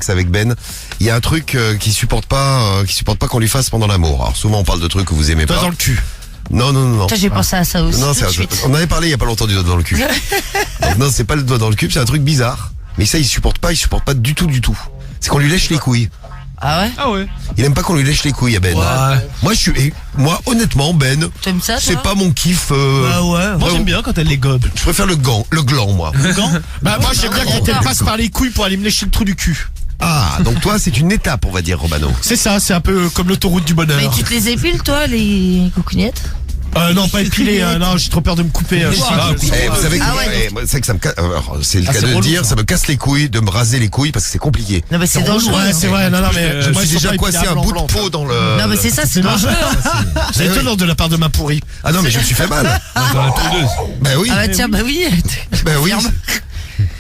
sexe avec Ben. Il y a un truc qu'il supporte pas qu'on lui fasse pendant l'amour. Alors souvent on parle de trucs que vous aimez Toi pas. dans le cul. Non. Toi, j'ai pensé à ça aussi. Non, tout de suite. on avait parlé il y a pas longtemps du doigt dans le cul. Donc, non, c'est pas le doigt dans le cul, c'est un truc bizarre. Mais ça, il supporte pas du tout. C'est qu'on lui lèche les couilles. Ah ouais? Ah ouais. Il aime pas qu'on lui lèche les couilles à Ben. Ouais. Moi, honnêtement, Ben, T'aimes ça, toi? c'est pas mon kiff. Bah ouais. Moi j'aime bien quand elle les gobe. Je préfère le gland, moi. Le gant. Bah moi j'aime bien quand elle passe par les couilles pour aller me lécher le trou du cul. Ah, donc toi, c'est une étape, on va dire, Romano. C'est ça, c'est un peu comme l'autoroute du bonheur. Mais tu te les épiles, toi, les coucougnettes? Non, pas épilé, non, j'ai trop peur de me couper. Vous savez que Ah ouais, moi, c'est que ça me casse. C'est le cas c'est de le relou, dire, ça. ça me casse les couilles de me raser les couilles parce que c'est compliqué. Non, mais c'est dangereux. Ouais, hein. c'est vrai, non, mais Je me moi, suis ils sont déjà pas coincé épilés à un bout de blanc, peau dans le. Non, mais c'est ça, c'est dangereux. C'est étonnant de la part de ma pourrie. Ah non, mais je me suis fait mal. Dans la tondeuse. Ben oui. Ah bah tiens, bah oui. Ben oui.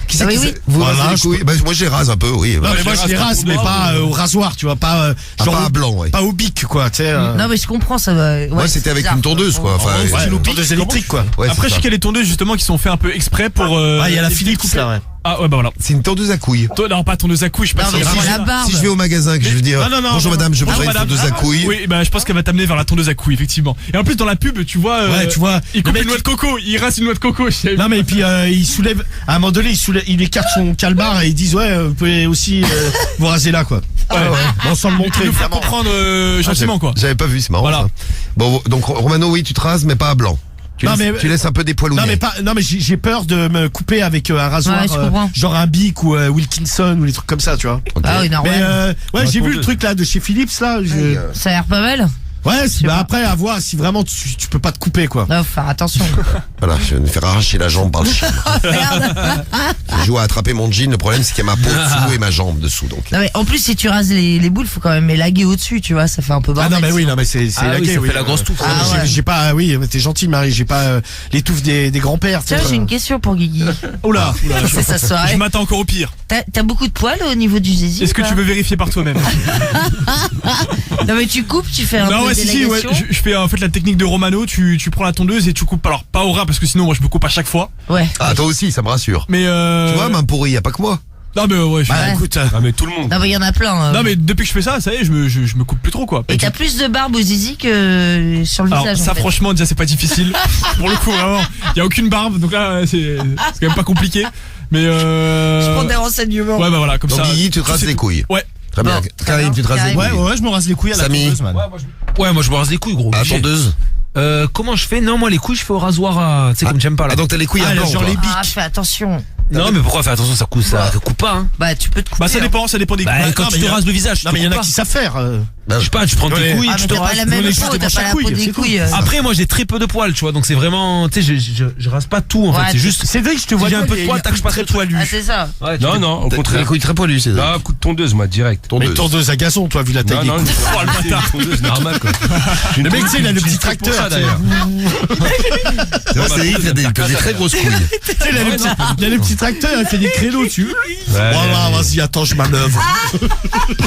Qui c'est Ah oui, qui oui. c'est Vous Voilà, rasez les je- couilles. Ben moi je les rase un peu, oui. Non, mais moi je les rase, mais pas au rasoir, tu vois, pas genre pas à blanc, ouais. pas au bic, quoi, tu sais. Non, mais je comprends, ça va. Ouais, Moi c'était c'est avec bizarre. une tondeuse, quoi. Enfin, Ouais, tu nous une piques, tondeuse électrique, quoi. ouais, Après, c'est je sais ça. qu'il y a des tondeuses justement qui sont fait un peu exprès pour. Il y a la les Philips, découper. là, ouais. Ah ouais, bah voilà. C'est une tondeuse à couilles. Toi, non, pas tondeuse à couilles, je sais pas Non, si mais c'est pour vraiment- la barbe. Si je vais au magasin que je veux dire Non, bonjour madame, je voudrais Bonjour, une madame. tondeuse à couilles. Oui, bah je pense qu'elle va t'amener vers la tondeuse à couilles, effectivement. Et en plus, dans la pub, tu vois. Ouais, tu vois, Il coupe le une mec, noix de coco, il rase une noix de coco. Non mais et puis il soulève à un moment donné il écarte son calbar et ils disent ouais vous pouvez aussi vous raser là quoi. Ouais. Bon, sans le montrer Il nous faut évidemment. comprendre gentiment, quoi. J'avais pas vu, c'est marrant. Voilà. Ça. Bon, donc Romano, oui, tu te rases, mais pas à blanc. Non, mais- Tu laisses un peu des poils Non mais j'ai peur de me couper avec un rasoir Ouais, je comprends. genre un Bic ou Wilkinson ou des trucs comme ça tu vois. Ok. Ah oui, Mais normal. ouais j'ai vu le truc là de chez Philips là. Ça a l'air pas mal. Ouais sais bah pas. après à voir si vraiment tu peux pas te couper quoi. Non, faut faire attention. Voilà, je vais me faire arracher la jambe par le chien. Merde. Je joue à attraper mon jean, le problème c'est qu'il y a ma peau dessous et ma jambe dessous, donc. Non, mais en plus, si tu rases les boules, faut quand même élaguer au-dessus, tu vois, ça fait un peu Ah bordel. non mais oui non mais c'est Ah la oui, gay, ça fait la grosse touffe. Ah ouais. J'ai pas oui mais t'es gentil Marie j'ai pas les touffes des grands-pères. Tiens, j'ai une question pour Guigui. Oula. C'est sa Je soirée. m'attends encore au pire. T'as beaucoup de poils au niveau du zizi? Est-ce que ou tu pas veux vérifier par toi-même? Non, mais tu coupes, tu fais un Non, peu ouais, de si, ouais. délégation. Je fais en fait la technique de Romano. Tu prends la tondeuse et tu coupes. Alors, pas au ras parce que sinon, moi, je me coupe à chaque fois. Ouais. Ah, toi aussi, ça me rassure. Mais Tu vois, main pourrie, y a pas que moi. Non, mais ouais. Bah Ouais. écoute Ah mais tout le monde. Non, mais il y en a plein. Non, mais depuis que je fais ça, ça y est, je me coupe plus trop, quoi. Et t'as plus de barbe au zizi que sur le Alors visage. ça en fait. franchement déjà c'est pas difficile. Pour le coup vraiment, il y a aucune barbe donc là c'est quand même pas compliqué. Mais Je prends des renseignements. ouais bah voilà comme Donc ça. Guigui, tu te rases les couilles. Ouais. Très bien. Bon, Karim, tu te rases les Karim. couilles. ouais je me rase les couilles à la Samy. tondeuse man. Ouais, moi je me rase les couilles, gros. À la obligé. tondeuse. Comment je fais? Non, moi les couilles, je fais au rasoir à. Tu sais, comme j'aime pas là. Ah, donc t'as les couilles à Ah, blanc, genre toi. les bics. Ah, fais attention. Non, mais pourquoi faire attention, ça coupe pas, hein. Bah, tu peux te couper. Bah ça dépend des Bah, couilles. quand non, tu mais te y a- rases le visage, Non tu mais il y en te a coupes qui pas. savent faire. Je sais pas, tu prends tes couilles, Ah, tu mais te t'as pas rases. la même les peau, cheveux t'as pour pas chaque la peau couille, des c'est tout. couilles. Après, moi j'ai très peu de poils, tu vois, donc c'est vraiment. Tu sais, je rase pas tout en Ouais, fait. C'est juste. Cédric je te Si vois j'ai un peu de il- poils, tac, je passe très le truc. poilu. Ah, c'est ça. Ouais, Non, non, au T'as les contraire. couilles très poilues, c'est ça. Ah, coup de tondeuse, moi, direct. Mais Tondeuse. tondeuse à gazon toi vu la taille Non, des non, couilles. Oh, le bâtard. une tondeuse normale, quoi. Le mec tu sais il a le petit C'est pour tracteur ça, tu sais. d'ailleurs. C'est vrai, Cédric, t'as des très grosses couilles. Tu sais, il a le petit- il a le petit tracteur il fait des créneaux dessus. Voilà vas-y attends je manœuvre.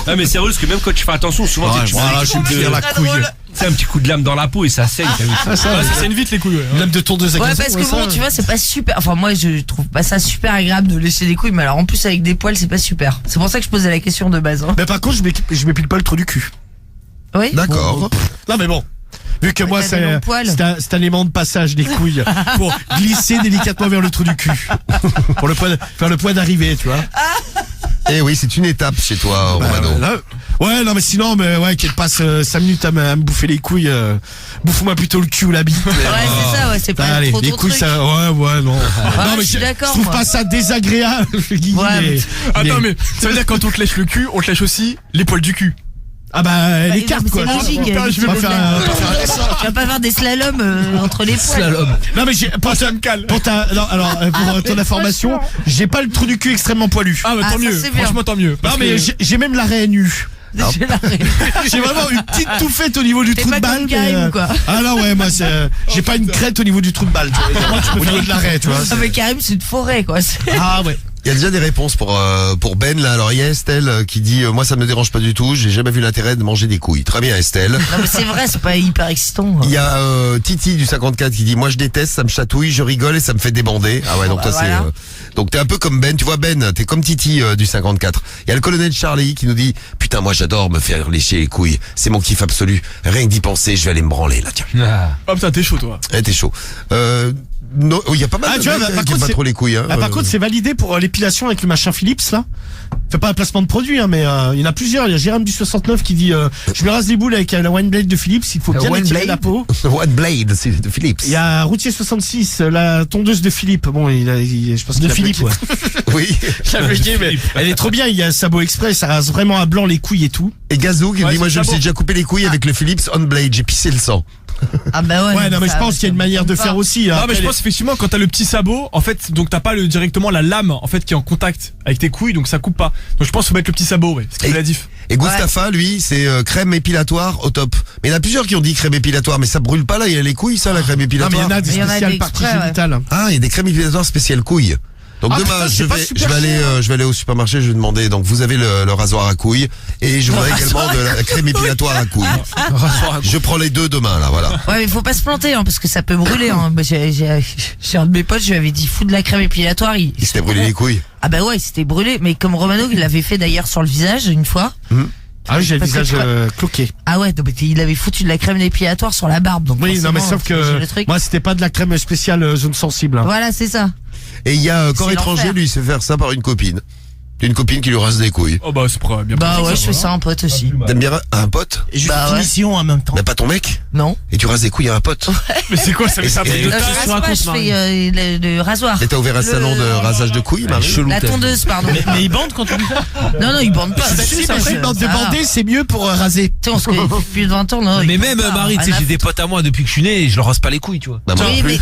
Ah, mais sérieux, parce que même quand tu fais attention, souvent, Ouais, tu voilà je vais me tirer la couille. fais un petit coup de lame dans la peau et ça saigne, t'as vu ça? Ouais, ça saigne vite les couilles. Ouais. Lame de tondeuse à Ouais, gazon. parce que bon, tu vois, c'est pas super. Enfin, moi, je trouve pas ça super agréable de lécher les couilles, mais alors en plus, avec des poils, c'est pas super. C'est pour ça que je posais la question de base. Hein. Mais par contre je m'épile pas le trou du cul. Oui. D'accord. Non mais bon. Vu que moi t'as des longs poils. c'est un élément de passage des couilles pour glisser délicatement vers le trou du cul. Pour faire le point d'arrivée, tu vois. Eh oui, c'est une étape chez toi, Romano. Là, ouais, non mais sinon mais ouais qu'elle passe 5 minutes à me bouffer les couilles, bouffe-moi plutôt le cul ou la bite. Ouais, c'est ça, ouais, c'est pas Allez, trop les ton couilles truc. ça ouais non. Non je suis je d'accord, trouve moi. pas ça désagréable. Guigui, Ouais, mais- Attends mais- mais ça veut dire quand on te lèche le cul, on te lèche aussi les poils du cul. ah bah les cartes mais quoi. c'est logique. Putain, je vais On va me faire un dessin. Tu vas pas faire des slaloms entre les poils. Slalom. Non mais j'ai pour Ça me cale. pour ta non, alors pour ton information, j'ai pas le trou du cul extrêmement poilu. Ah bah Ah, tant ça, mieux. c'est bien. Franchement tant mieux. Non Parce mais que- j'ai même l'arrêt nu. J'ai la ré- J'ai vraiment une petite touffette au niveau du T'es trou pas de balle. comme Karim, mais, ou quoi Ah non ouais moi c'est j'ai pas une crête au niveau du trou de balle. Tu vois, au niveau de l'arrêt tu vois. Ah, mais Karim, c'est une forêt, quoi. Ah ouais. Il y a déjà des réponses pour Ben là. Alors il y a Estelle qui dit moi ça me dérange pas du tout, j'ai jamais vu l'intérêt de manger des couilles. Très bien Estelle. Non mais c'est vrai, c'est pas hyper excitant. Il y a Titi du 54 qui dit moi je déteste, ça me chatouille, je rigole et ça me fait débander. Ah ouais donc toi voilà. c'est donc t'es un peu comme Ben, tu vois Ben, t'es comme Titi du 54. Il y a le colonel Charlie qui nous dit putain moi j'adore me faire lécher les couilles, c'est mon kiff absolu. Rien que d'y penser, je vais aller me branler là tiens. Oh putain, t'es chaud toi. Eh, t'es chaud. Non, il y a pas mal Ah, de tu vois, mecs par qui aiment contre, pas c'est- trop les couilles. Hein. Par contre, c'est validé pour l'épilation avec le machin Philips, là. Fais pas un placement de produit, hein, mais il y en a plusieurs. Il y a Jérôme du 69 qui dit je me rase les boules avec la One Blade de Philips, il faut bien One étirer Blade la peau. One Blade, c'est de Philips. Il y a Routier 66, la tondeuse de Philippe. Bon, je pense qu'il De a Philippe, bloqué. ouais. Oui. Il a bloqué, mais elle est trop bien. Il y a Sabot Express, ça rase vraiment à blanc les couilles et tout. Et Gazou qui Ouais, dit moi c'est je me pas suis bon. déjà coupé les couilles avec le Philips On Blade, j'ai pissé le sang. Ah bah ouais. Ouais, non, mais je ça- pense qu'il y a une ça manière de m'étonne faire pas. aussi. Non, mais Après, je pense effectivement quand t'as le petit sabot, en fait, donc t'as pas directement la lame en fait qui est en contact avec tes couilles, donc ça coupe pas. Donc je pense qu'il faut mettre le petit sabot, ouais. Ce qui Et- fait la diff. Et Gustapha, lui, c'est crème épilatoire au top. Mais il y en a plusieurs qui ont dit crème épilatoire, mais ça brûle pas là, il y a les couilles ça, la crème non, mais épilatoire. il y en a des Mais il y en a spéciales des parties exprès, ouais. génitales. Ah, il y a des crèmes épilateurs spéciales couilles. Donc Ah, demain, putain, je c'est pas vais, super je vais aller au supermarché, je vais demander. Donc vous avez le rasoir à couilles et je voudrais également de la crème épilatoire à couilles. Je prends les deux demain là, voilà. Ouais, mais faut pas se planter, hein, parce que ça peut brûler. Hein. Bah, j'ai un de mes potes, je lui avais dit fous de la crème épilatoire. Il s'était brûlé les couilles. Ah bah ouais, c'était brûlé. Mais comme Romano, il l'avait fait d'ailleurs sur le visage une fois. Ah oui, j'ai le Parce que visage je crois- cloqué. Ah ouais, donc, il avait foutu de la crème épilatoire sur la barbe. Donc Oui, non, mais forcément, sauf t'imagines que le truc. moi, c'était pas de la crème spéciale zone sensible. Hein. Voilà, c'est ça. Et il y a Corps C'est étranger, l'enfer. lui, il sait faire ça par une copine. Une copine qui lui rase des couilles. Oh bah c'est pas bien. Bah pratique, ouais, je fais ça un pote aussi. T'aimes bien un pote? Et juste Bah ouais. finition en même temps. Mais pas ton mec? Non. Et tu rases des couilles à un pote? Mais c'est quoi ça? Mais c'est un truc de Et- Je taré. rase pas, je raconte, fais le rasoir. Et t'as ouvert un Le- salon de rasage de couilles, Marie? Chelou. La tondeuse, pardon. Mais il bande quand on dit ça. Non, non, il bande pas. Si, Ça, après, il bande de ça va. bander, c'est mieux pour raser. Tu sais, on se connaît depuis plus de 20 ans, non. Mais il même bande pas, Marie, tu rien sais, à j'ai des foutre. potes à moi depuis que je suis né et je leur rase pas les couilles, tu vois. Bah, moi Oui, non plus. mais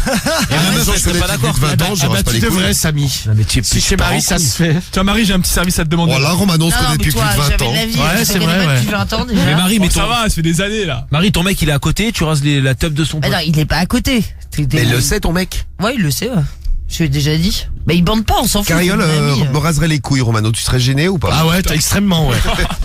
Et ma meuf, elle serait pas d'accord. 20 ans, je Ah bah rase pas tu les couilles. devrais, Samy. Non, mais tu es Si chez Marie, ça se fait. Tiens Marie, j'ai un petit service à te demander. Oh là, Romano, on se non, connaît mais depuis toi, plus de 20 jamais ans. de la vie. Ouais, je c'est te connais vrai, pas ouais. depuis 20 ans déjà. Mais Marie, Bon, mais ça ton, va, ça fait des années là. Marie, ton mec, il est à côté, tu rases la teub de son Mais pote. non, il est pas à côté. Mais il le sait, ton mec? Ouais, il le sait, ouais. Je lui ai déjà dit. Mais il bande pas, on s'en fout. Carriole c'est mon ami, me raserait les couilles, Romano. Tu serais gêné ou pas? Ah ouais, t'as extrêmement, ouais.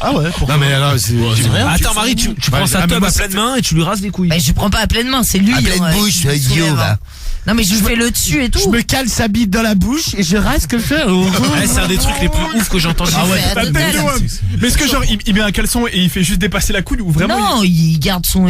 Ah ouais, pourquoi? Non mais alors, c'est rien. Attends, Marie, tu prends Ouais, sa ah, mais teub moi, à ça pleine main et tu lui rases les couilles. Mais je prends pas à pleine main, c'est lui. À pleine hein, bouche, qui idiot, soulève, va. hein. Non, mais je lui fais le dessus et tout. Je me cale sa bite dans la bouche et je rase que faire. Ouais, c'est un des trucs les plus ouf que j'ai entendu. Ah ouais. La tête de homme. Mais est-ce que genre il met un caleçon et il fait juste dépasser la couille ou vraiment Non, il garde son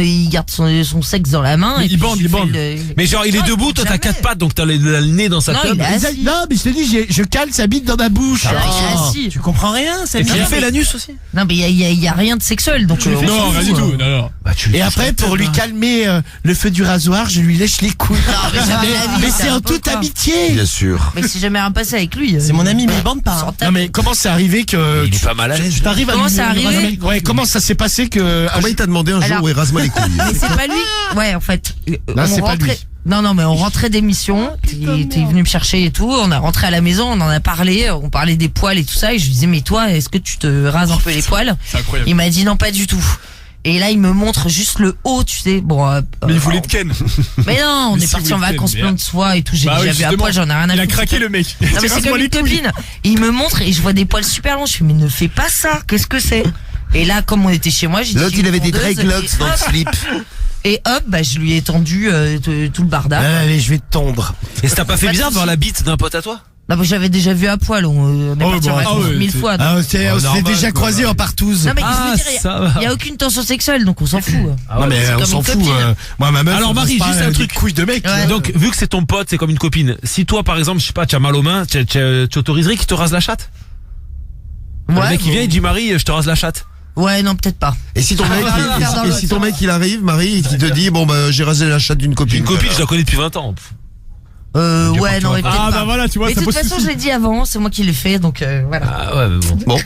sexe dans la main. Mais et il puis bande, je lui il fais bande. le- Mais genre, il est Non, debout, toi t'as jamais. 4 pattes, donc t'as le nez dans sa Non, teub. il est assis. Non, mais je te dis, je cale sa bite dans ma bouche. Ah, il est assis. Tu comprends rien, c'est Et puis il bien. fait l'anus aussi. Non, mais il y a rien de sexuel, donc. on Non, s'en rien fout, du tout. hein. Non, non. Bah, tu Et après, pour lui calmer le feu du rasoir, je lui lèche les couilles. Non, mais jamais de la vie, Mais ça c'est va en pas, toute quoi. amitié. Bien sûr. Mais c'est jamais rien passé avec lui. C'est mon ami, mais il bande pas. S'en tape. Non mais comment c'est arrivé que Il est pas mal à l'aise. tu t'arrives à Comment lui- c'est arrivé Ouais, comment ça s'est passé que Comment il t'a demandé un jour Alors- où il rase-moi les couilles? Mais c'est pas lui. Ouais, en fait. Là, on c'est pas rentrait- lui. Non, non, mais on rentrait d'émission. T'es venu me chercher et tout. On a rentré à la maison, on en a parlé. On parlait des poils et tout ça. Et je lui disais, mais toi, est-ce que tu te rases un peu les poils? C'est incroyable. Il m'a dit non, pas du tout. Et là, il me montre juste le haut, tu sais. Bon. Mais il voulait de Ken. Mais non, on Mais est si, parti vous en le faites, vacances mais- plein de soie et tout. J'ai Bah oui, déjà vu à justement. poil, j'en ai rien à Il a foutre. craqué le mec. Non, mais c'est Rase-moi comme les une couilles. copine. Il me montre et je vois des poils super longs. Je fais, mais ne fais pas ça. Qu'est-ce que c'est? Et là, comme on était chez moi, j'ai dit. L'autre, il avait des dreadlocks dans le slip. Et hop, bah, je lui ai tendu tout le barda. Allez, je vais te tondre. Et ça t'a pas fait Pas de bizarre de voir soucis. la bite d'un pote à toi? Non, mais j'avais déjà vu à poil. On est Oh, parti en bon, vacances ah ouais, 1000 c'est- fois. Ah, on s'est normal, déjà quoi. croisé en partouze. Non, mais Ah, je veux dire, ça va. il y a aucune tension sexuelle, donc on s'en fout. Non mais c'est on comme s'en une fout. copine. Moi ma meuf. Alors, elle Marie, rase pas, juste un des truc. couilles de mec. Ouais. Donc, vu que c'est ton pote, c'est comme une copine. Si toi, par exemple, je sais pas, tu as mal aux mains, tu autoriserais qu'il te rase la chatte? Le mec, il vient, il dit Marie, je te rase la chatte. Ouais, non, peut-être pas. Et si ton mec, va le faire dans et l'autre si ton sens. mec il arrive, Marie, et qu'il te dit bon bah j'ai rasé la chatte d'une copine. J'ai une copine, je la connais depuis 20 ans. Ouais, non, mais peut-être Ah pas. bah voilà, tu vois, Mais ça de toute pose façon, je souci. l'ai dit avant, c'est moi qui l'ai fait, donc voilà. Ah ouais, mais bon. Bon,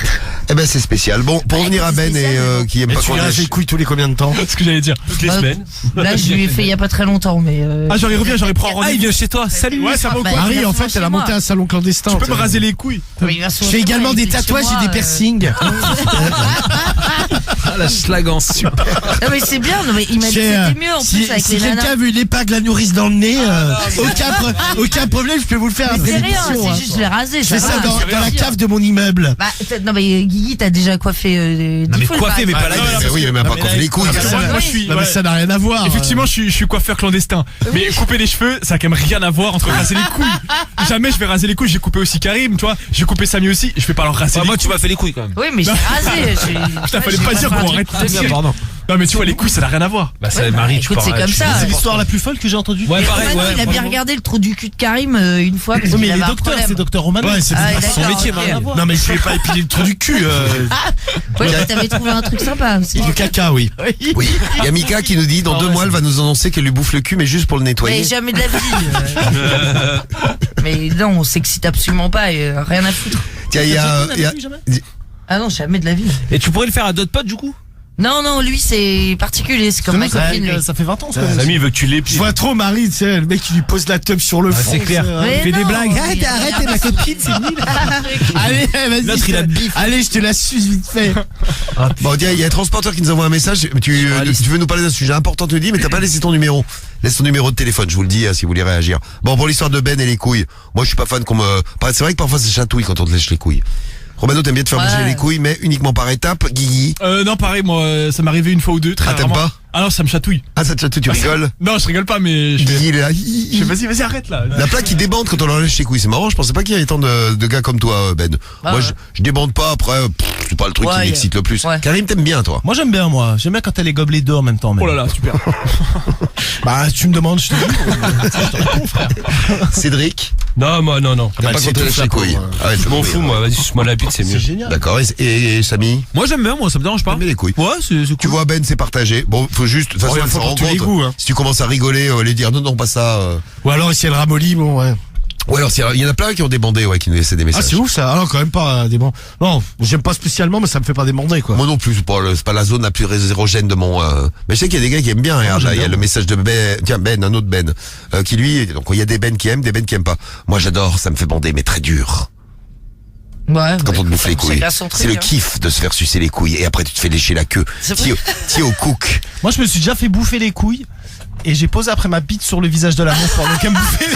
eh ben c'est spécial. Bon, pour Ouais, revenir à c'est Ben et spécial, mais bon. qui aime Mais pas tu qu'on lui rases lèche. les couilles tous les combien de temps? C'est ce que j'allais dire. Toutes les Bah, semaines. Là, je lui ai fait il y a pas très longtemps, mais. Ah, j'aurais revenu, j'aurais pris un Ah, il rendez-vous. vient chez toi. Salut. Ouais, ça va ou Bah, quoi? Marie, il en vient fait, souvent elle a chez monté moi. un salon clandestin. Tu peux me raser les couilles. Mais il vient Je souvent fais chez moi, également il des est chez tatouages moi, et des piercings. La schlagance, super. Non mais c'est bien, non mais il m'a dit que c'était mieux en plus avec si les nanas. quelqu'un veut une épingle la nourrice dans le nez, aucun problème, je peux vous le faire. Mais c'est Après rien, l'émission, hein. c'est juste les raser. Je fais ça va, dans c'est la rien. cave de mon immeuble. Bah, non mais Guigui, t'as déjà coiffé Non, 10 mais fois coiffé, mais pas la non, gueule. Mais oui, mais même pas coiffer les couilles. Ah, bah, Moi, je suis. Non, mais ouais. ça n'a rien à voir. Effectivement, je suis coiffeur clandestin. Mais couper les cheveux, ça a quand même rien à voir entre raser les couilles. Jamais je vais raser les couilles. J'ai coupé aussi Karim, tu vois. J'ai coupé Samy aussi. Je vais pas leur raser les Moi, couilles. tu m'as fait les couilles quand même. Oui mais j'ai rasé. Putain, fallait pas dire qu'on arrête. Pardon. Non, mais tu vois, les couilles, ça n'a rien à voir. Bah, ça, Ouais, Marie, bah, tu écoute, pars. c'est comme ça. C'est l'histoire la plus folle que j'ai entendue. Ouais, Mais pareil, Romano, ouais. il a bien regardé le trou du cul de Karim une fois parce Oui, mais qu'il il est avait un docteur, problème. c'est docteur Romano. Ouais, c'est Ah, son d'accord, métier, ok. Marie. Non, mais je vais pas épiler le trou du cul. Ouais, mais t'avais trouvé un truc sympa aussi. Du caca, oui. Oui. Il y a Mika qui nous dit dans 2 mois, elle va nous annoncer qu'elle lui bouffe le cul, mais juste pour le Mais nettoyer. jamais de la vie. Mais non, on s'excite absolument pas et rien à foutre. Tiens, il y a, Ah non, jamais de la vie. Et tu pourrais le faire à d'autres potes du coup? Non, lui c'est particulier, c'est comme ma copine. lui. Ça fait 20 ans, ça. Samy, il veut que tu Je l'épiles. vois trop Marie, tu sais, le mec qui lui pose la teub sur le front. c'est clair. Mais Il fait des non, blagues. mais Arrête, ma copine, c'est nul. Allez, vas-y. L'autre, il a bif. Allez, je te la suce vite fait. Bon, tiens, il y a un transporteur qui nous envoie un message. Tu veux nous parler d'un sujet important, tu le dis, mais t'as pas laissé ton numéro. Laisse ton numéro de téléphone, je vous le dis, si vous voulez réagir. Bon, pour l'histoire de Ben et les couilles. Moi, je suis pas fan qu'on me... C'est vrai que parfois, c'est chatouille quand on te lèche les couilles. Romano, t'aimes bien te faire Ouais. bouger les couilles, mais uniquement par étapes. Guigui. Non, pareil, moi, ça m'est arrivé une fois ou deux, très Ah, t'aimes rarement. pas? Ah non, ça me chatouille. Ah, ça te chatouille, tu rigoles? Non, je rigole pas, mais je fais. Guigui, il est là. Je fais, vas-y, arrête là. La plaque qui débande quand on leur lèche les couilles, c'est marrant, je pensais pas qu'il y avait tant de gars comme toi, Ben. Moi, ouais. je débande pas, après, c'est pas le truc qui Ouais, m'excite le plus. ouais. Karim, t'aimes bien, toi? Moi, j'aime bien, moi. J'aime bien quand elle est gobelée deux en même temps. Oh là là, super. Bah, tu me demandes, je te dis. Cédric? Non, moi, non. T'as pas quand on lèche les couilles? Ah ouais, Je m'en fous, moi. Vas-y, suce-moi la bite, c'est mieux. C'est génial. D'accord, et Samy? Moi, j'aime bien, moi, ça me dérange pas. T'aimes bien les couilles? Ouais, c'est Tu cool. vois, Ben, c'est partagé. Bon, faut juste, de toute façon, il elle faut se pour rend tous les compte. goûts, hein. Si tu commences à rigoler, les dire non, pas ça. Ou alors, si elle ramollit, bon, ouais. Ouais, alors, il y en a plein qui ont débandé, ouais, qui nous laissaient des Ah, messages. c'est ouf, ça. Alors, quand même pas des bons. Non, j'aime pas spécialement, mais ça me fait pas débander, quoi. Moi non plus, c'est pas la zone la plus érogène de mon... Mais je sais qu'il y a des gars qui aiment bien, regarde, là, il y a le message de Ben, tiens, Ben, un autre Ben, qui lui, donc il y a des Ben qui aiment, des Ben qui aiment pas. Moi j'adore, ça me fait bander, mais très dur. Ouais, Quand on te bouffe les couilles. chacun son truc, C'est le hein. kiff de se faire sucer les couilles, et après tu te fais lécher la queue. C'est Tiens au cook. Moi, je me suis déjà fait bouffer les couilles. Et j'ai posé après ma bite sur le visage de la meuf pendant qu'elle me bouffait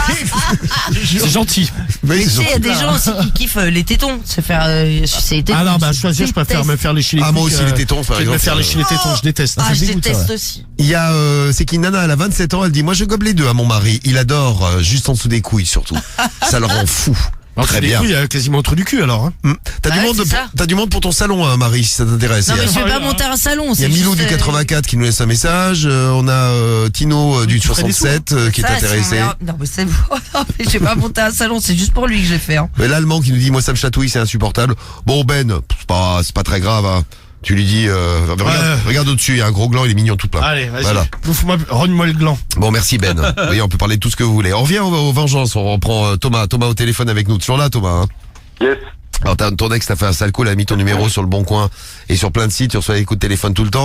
les... C'est gentil. Mais Tu sais, il y a des gens aussi qui kiffent les tétons, se faire sucer les tétons. Ah non, bah, choisir, je préfère me faire lécher les couilles. Ah, moi aussi, les tétons, par que de me exemple. faire lécher les tétons, je déteste. Ah, Ça je me dégoûte, déteste ouais. aussi. Il y a, c'est qu'une nana, elle a 27 ans, elle dit, moi je gobe les deux à mon mari. Il adore, juste en dessous des couilles surtout. Ça le rend fou. Alors, Très des bien. couilles, quasiment au trou du cul, alors. Hein. T'as Bah du ouais, monde, c'est ça. t'as du monde pour ton salon, hein, Marie, si ça t'intéresse. Non, Il y a- mais je vais pas monter un salon. Il y a c'est Milou juste, du 84 qui nous laisse un message. On a Tino du Tu ferais des sous, 67 qui est ça, intéressé. Non, mais c'est bon. Non, mais je vais pas monter un salon, c'est juste pour lui que je l'ai fait. Hein. Mais l'Allemand qui nous dit moi ça me chatouille, c'est insupportable. Bon Ben, c'est pas très grave. Hein. Tu lui dis regarde au-dessus, il y a un gros gland, il est mignon tout plein. Allez, vas-y. Voilà. Bouffe-moi, rogne-moi le gland. Bon merci Ben. Vous voyez, on peut parler de tout ce que vous voulez. On revient aux vengeances. On reprend Thomas au téléphone avec nous. Toujours là Thomas. Hein. Yes. Alors ton ex t'a fait un sale coup, elle a mis ton numéro sur le bon coin et sur plein de sites, tu reçois des coups de téléphone tout le temps.